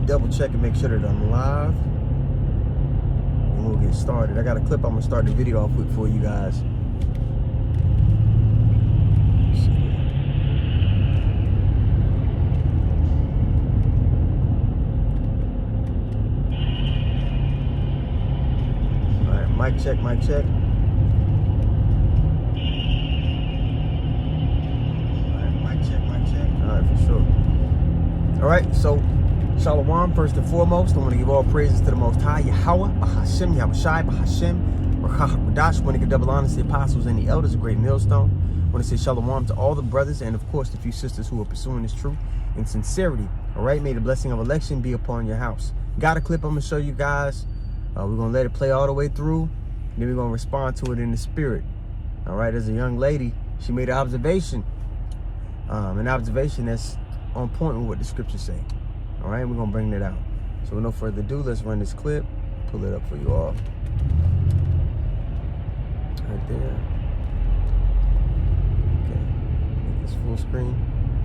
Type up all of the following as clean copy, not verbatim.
double check and make sure that I'm live. And we'll get started. I got a clip I'm gonna start the video off with for you guys. Alright, mic check, mic check. For sure. All right, so Shalom, first and foremost, I want to give all praises to the Most High, Yahweh, Bahashem, Yahushai, Bahashem, Rachah, want to give double honors to the apostles and the elders, a great millstone. I want to say Shalom to all the brothers and, of course, the few sisters who are pursuing this truth in sincerity. All right, may the blessing of election be upon your house. Got a clip I'm going to show you guys. We're going to let it play all the way through, then we're going to respond to it in the spirit. All right, as a young lady, she made an observation that's on point with what the scriptures say. All right, we're gonna bring that out. So with no further ado, let's run this clip, pull it up for you all. Right there. Okay, make this full screen.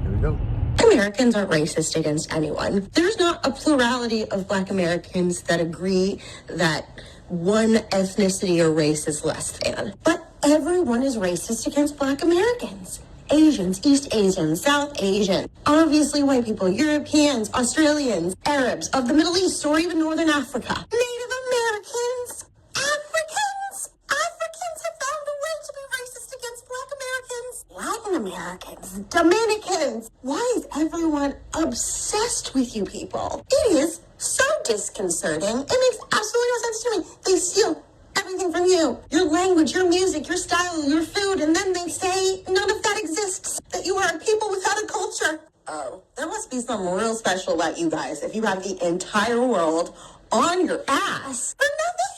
Here we go. Americans aren't racist against anyone. There's not a plurality of Black Americans that agree that one ethnicity or race is less than. But everyone is racist against Black Americans. Asians, East Asians, South Asian, obviously white people, Europeans, Australians, Arabs of the Middle East or even Northern Africa, Native Americans, Africans. Africans have found a way to be racist against Black Americans, Latin Americans, Dominicans. Why is everyone obsessed with you people? It is so disconcerting. It makes absolutely no sense to me. They steal everything from you, your language, your music, your style, your food, and then they say none of that exists, that you are a people without a culture. Oh, there must be something real special about you guys if you have the entire world on your ass for nothing.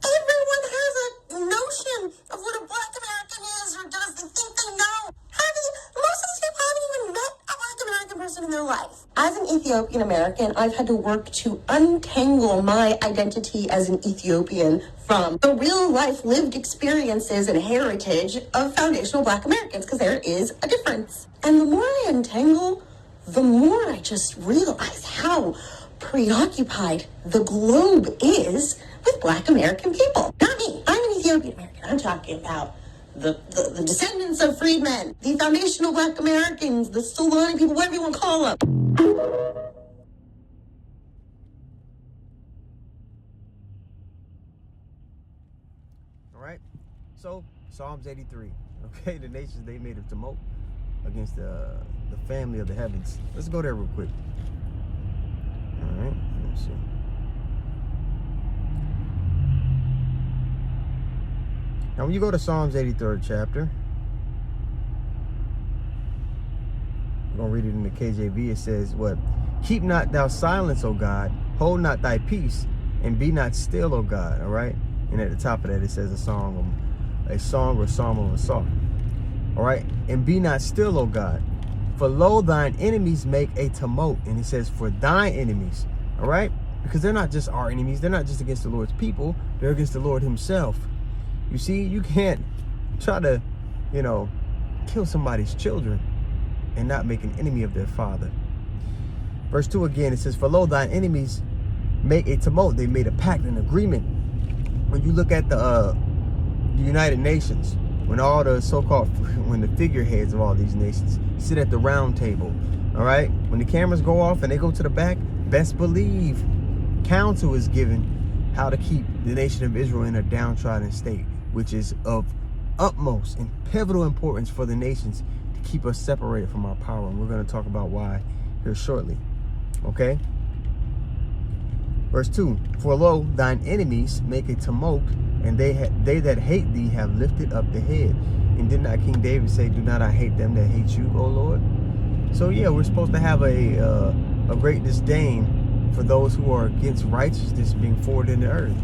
Everyone has a notion of what a Black American is or does they think they know. Most of these people haven't even met a Black American person in their life. As an Ethiopian American, I've had to work to untangle my identity as an Ethiopian from the real life lived experiences and heritage of foundational Black Americans, because there is a difference. And the more I untangle, the more I just realize how preoccupied the globe is with Black American people. Not me. I'm an Ethiopian American. I'm talking about the descendants of freedmen, the foundational Black Americans, the Solani people, whatever you want to call them. All right, so Psalms 83. Okay, the nations, they made a tumult against the family of the heavens. Let's go there real quick. All right, let me see. Now, when you go to Psalms 83rd chapter, I'm going to read it in the KJV. It says, what? Keep not thou silence, O God. Hold not thy peace, and be not still, O God. All right? And at the top of that, it says a song or psalm of a song. All right? And be not still, O God. For lo, thine enemies make a tumult. And it says, for thine enemies. All right? Because they're not just our enemies. They're not just against the Lord's people. They're against the Lord himself. You see, you can't try to, kill somebody's children and not make an enemy of their father. Verse 2 again, it says, for lo, thine enemies make a tumult. They made a pact, an agreement. When you look at the United Nations, when all the when the figureheads of all these nations sit at the round table, all right? When the cameras go off and they go to the back, best believe counsel is given how to keep the nation of Israel in a downtrodden state, which is of utmost and pivotal importance for the nations to keep us separated from our power. And we're going to talk about why here shortly. Okay? Verse 2, for lo, thine enemies make a tumult, and they that hate thee have lifted up the head. And did not King David say, do not I hate them that hate you, O Lord? So yeah, we're supposed to have a great disdain for those who are against righteousness being forwarded in the earth.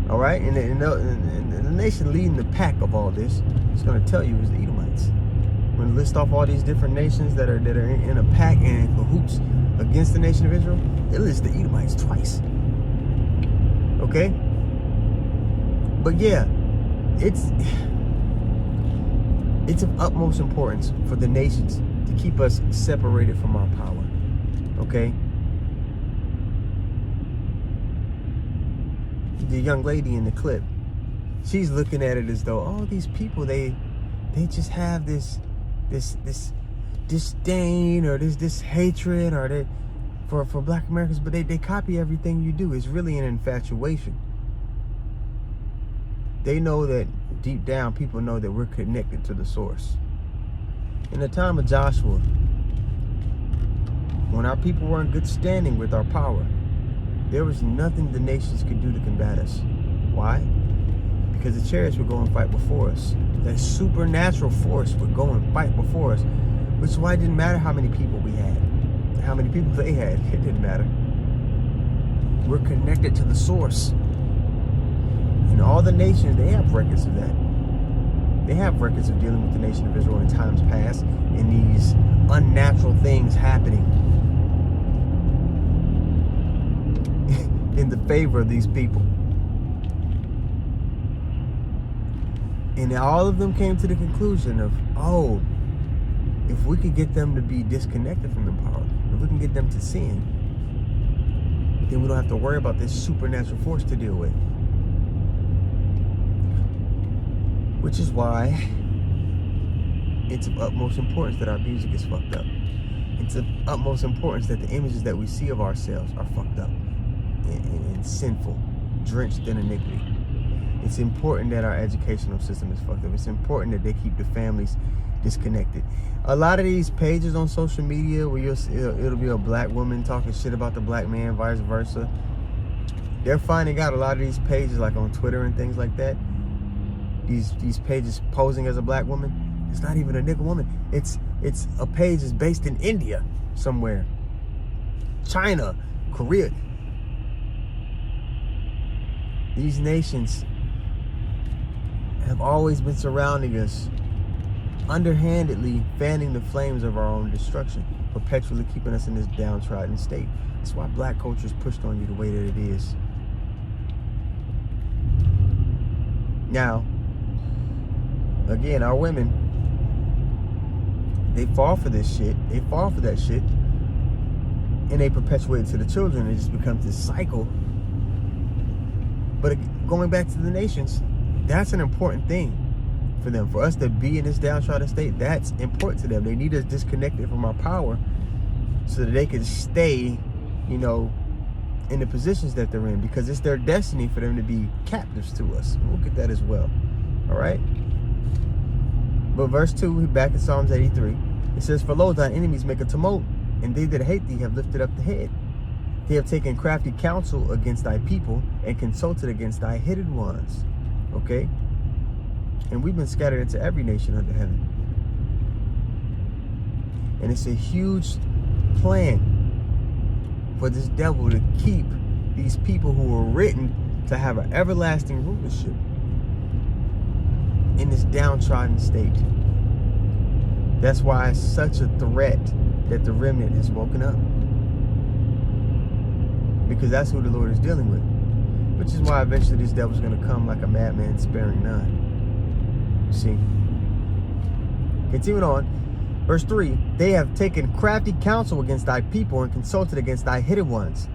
All right, and the nation leading the pack of all this is going to tell you is the Edomites. When we list off all these different nations that are in a pack and in cahoots against the nation of Israel, it lists the Edomites twice. Okay, but yeah, It's of utmost importance for the nations to keep us separated from our power. Okay? The young lady in the clip, she's looking at it as though, oh, these people, they just have this disdain or this hatred or they for Black Americans, but they copy everything you do. It's really an infatuation. They know that deep down, people know that we're connected to the source. In the time of Joshua, when our people were in good standing with our power, there was nothing the nations could do to combat us. Why? Because the chariots would go and fight before us. That supernatural force would go and fight before us, which is why it didn't matter how many people we had, how many people they had. It didn't matter. We're connected to the source. And all the nations, they have records of that. They have records of dealing with the nation of Israel in times past, and these unnatural things happening in the favor of these people. And all of them came to the conclusion of, oh, if we could get them to be disconnected from the power, if we can get them to sin, then we don't have to worry about this supernatural force to deal with. Which is why it's of utmost importance that our music is fucked up. It's of utmost importance that the images that we see of ourselves are fucked up and sinful, drenched in iniquity. It's important that our educational system is fucked up. It's important that they keep the families disconnected. A lot of these pages on social media where it'll be a black woman talking shit about the black man, vice versa. They're finding out a lot of these pages, like on Twitter and things like that, these pages posing as a black woman, it's not even a nigga woman. It's a page that's based in India somewhere, China, Korea. These nations have always been surrounding us, underhandedly fanning the flames of our own destruction, perpetually keeping us in this downtrodden state. That's why black culture is pushed on you the way that it is. Now, again, our women, they fall for this shit. They fall for that shit. And they perpetuate it to the children. It just becomes this cycle. But going back to the nations, that's an important thing for them. For us to be in this downtrodden state, that's important to them. They need us disconnected from our power so that they can stay, in the positions that they're in, because it's their destiny for them to be captives to us. We'll get that as well. All right? But verse 2, back in Psalms 83, it says, "For lo, thine enemies make a tumult, and they that hate thee have lifted up the head. They have taken crafty counsel against thy people, and consulted against thy hidden ones." Okay? And we've been scattered into every nation under heaven. And it's a huge plan for this devil to keep these people who were written to have an everlasting rulership in this downtrodden state. That's why it's such a threat that the remnant has woken up, because that's who the Lord is dealing with. Which is why eventually this devil's going to come like a madman, sparing none. You see? Continuing on, verse 3, "They have taken crafty counsel against thy people, and consulted against thy hidden ones.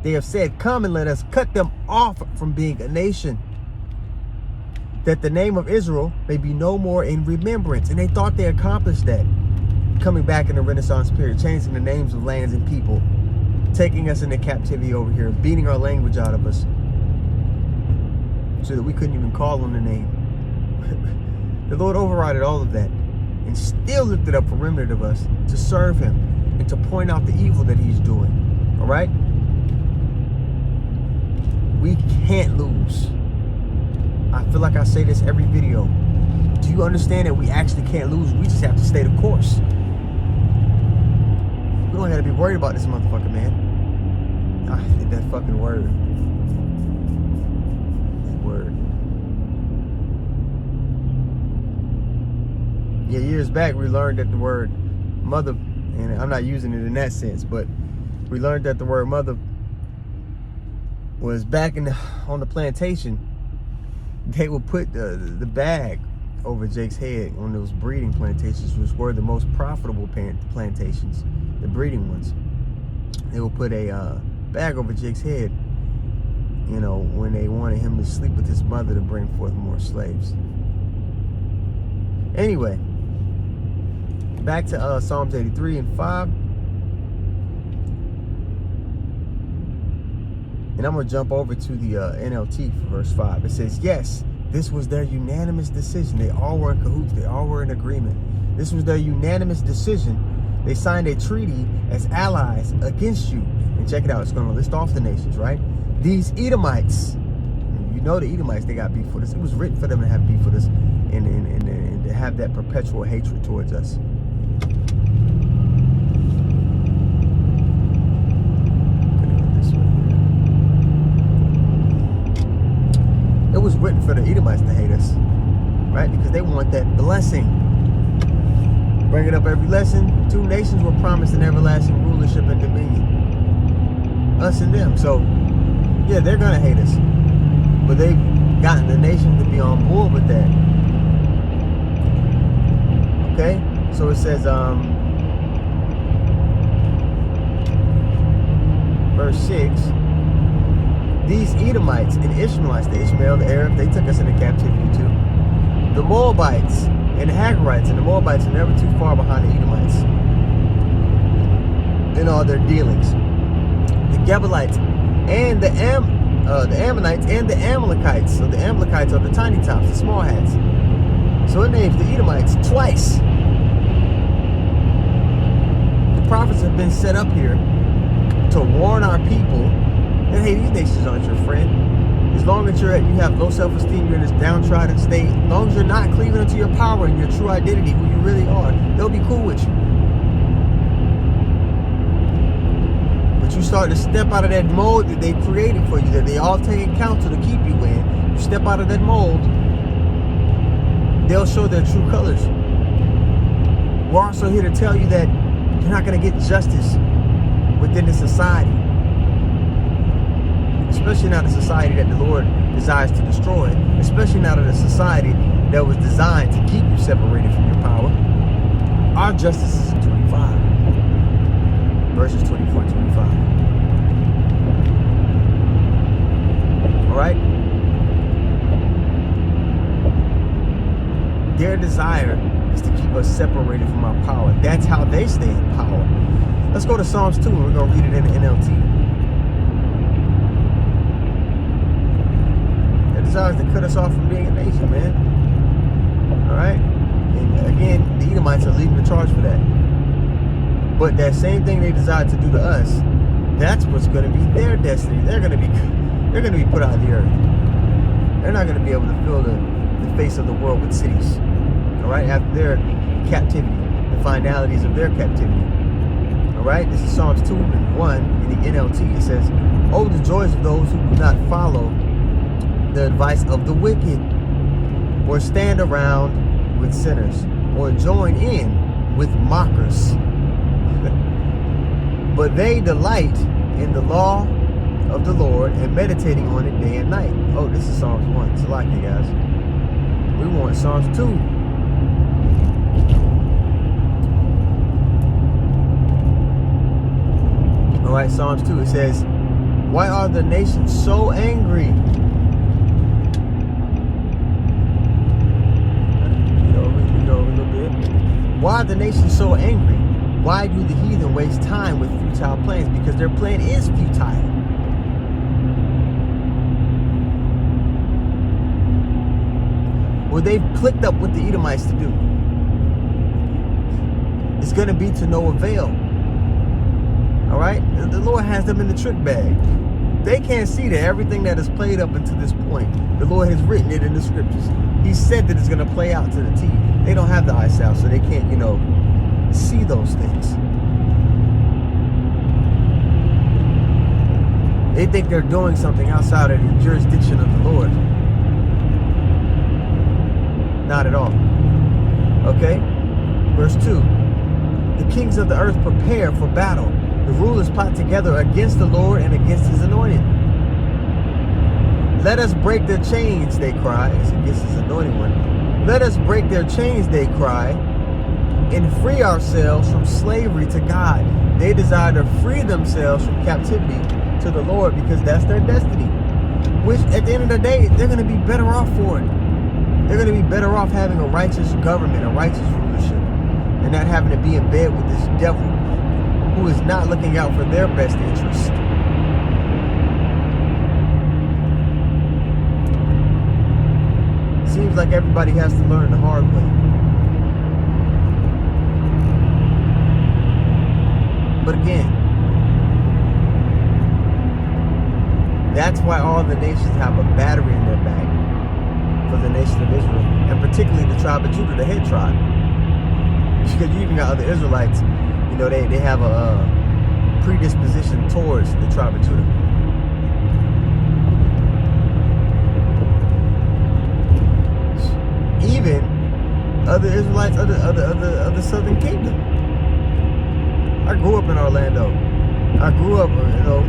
They have said, Come and let us cut them off from being a nation, that the name of Israel may be no more in remembrance." And they thought they accomplished that, coming back in the Renaissance period, changing the names of lands and people, taking us into captivity over here, beating our language out of us, so that we couldn't even call on the name. The Lord overrided all of that, and still lifted up a remnant of us to serve him and to point out the evil that he's doing. All right? We can't lose. I feel like I say this every video. Do you understand that we actually can't lose? We just have to stay the course. We don't have to be worried about this motherfucker, man. I hate that fucking word. That word. Yeah, years back we learned that the word mother, and I'm not using it in that sense, but we learned that the word mother was back on the plantation. They would put the bag over Jake's head on those breeding plantations, which were the most profitable plantations, the breeding ones. They would put a bag over Jake's head, you know, when they wanted him to sleep with his mother to bring forth more slaves. Anyway, back to Psalms 83 and 5. And I'm going to jump over to the NLT for verse 5. It says, yes, this was their unanimous decision. They all were in cahoots. They all were in agreement. This was their unanimous decision. They signed a treaty as allies against you. And check it out. It's going to list off the nations, right? These Edomites. You know the Edomites, they got beef with us. It was written for them to have beef with us and to have that perpetual hatred towards us. It was written for the Edomites to hate us, right? Because they want that blessing. Bring it up every lesson. 2 nations were promised an everlasting rulership and dominion. Us and them. So, yeah, they're going to hate us. But they've gotten the nation to be on board with that. Okay? So it says, verse 6. These Edomites and Ishmaelites, the Ishmael, the Arab, they took us into captivity too. The Moabites and the Hagarites, and the Moabites are never too far behind the Edomites in all their dealings. The Gebalites and the Ammonites and the Amalekites. So the Amalekites are the tiny tops, the small hats. So it names the Edomites twice. The prophets have been set up here to warn our people that, hey, these nations aren't your friend. As long as you have low self-esteem, you're in this downtrodden state, as long as you're not cleaving into your power and your true identity, who you really are, they'll be cool with you. But you start to step out of that mold that they created for you, that they all taking counsel to keep you in. You step out of that mold, they'll show their true colors. We're also here to tell you that you're not going to get justice within the society. Especially not a society that the Lord desires to destroy. Especially not in a society that was designed to keep you separated from your power. Our justice is in 25. Verses 24 and 25. Alright? Their desire is to keep us separated from our power. That's how they stay in power. Let's go to Psalms 2 and we're going to read it in the NLT. Desires to cut us off from being a nation, man. Alright? And again, the Edomites are leading the charge for that. But that same thing they desire to do to us, that's what's going to be their destiny. They're going to be put out of the earth. They're not going to be able to fill the face of the world with cities. Alright? After their captivity, the finalities of their captivity. Alright? This is Psalms 2 and 1 in the NLT. It says, oh, the joys of those who do not follow the advice of the wicked, or stand around with sinners, or join in with mockers. But they delight in the law of the Lord and meditating on it day and night. Oh, this is Psalms 1. It's like it, guys. We want Psalms 2. All right, Psalms 2. It says, why are the nations so angry? Why are the nations so angry? Why do the heathen waste time with futile plans? Because their plan is futile. Well, they've clicked up what the Edomites to do. It's going to be to no avail. All right? The Lord has them in the trick bag. They can't see that everything that has played up until this point, the Lord has written it in the scriptures. He said that it's going to play out to the T. They don't have the eyesight, so they can't, see those things. They think they're doing something outside of the jurisdiction of the Lord. Not at all. Okay? Verse 2. The kings of the earth prepare for battle. The rulers plot together against the Lord and against his anointed. Let us break their chains, they cry, as against his anointed one. Let us break their chains, they cry, and free ourselves from slavery to God. They desire to free themselves from captivity to the Lord because that's their destiny. Which, at the end of the day, they're going to be better off for it. They're going to be better off having a righteous government, a righteous rulership, and not having to be in bed with this devil who is not looking out for their best interest. Seems like everybody has to learn the hard way. But again, that's why all the nations have a battery in their back for the nation of Israel, and particularly the tribe of Judah, the head tribe. Because you even got other Israelites, you know, they have a predisposition towards the tribe of Judah. Even other Israelites, other Southern Kingdom. I grew up in Orlando. I grew up, you know,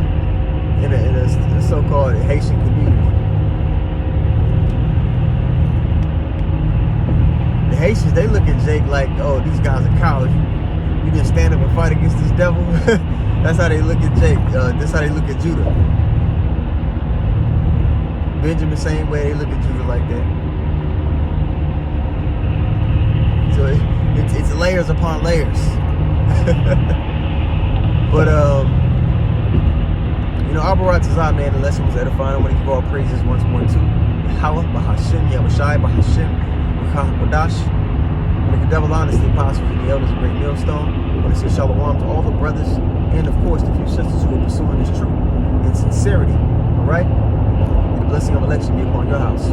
in a so-called Haitian community. The Haitians, they look at Jake like, oh, these guys are cowards. You didn't stand up and fight against this devil. That's how they look at Jake. That's how they look at Judah. Benjamin, same way they look at Judah like that. So it's layers upon layers. But you know, Abarat Tazah, man, the lesson was edifying. I want to give all praises once more to Yahweh, Bahashim, Yahushai, Bahashim, Wadash. Make the devil honesty possible for the elders of Great Millstone. I want to say shalom to all the brothers and, of course, the few sisters who are pursuing this truth in sincerity. All right? May the blessing of election be upon your house.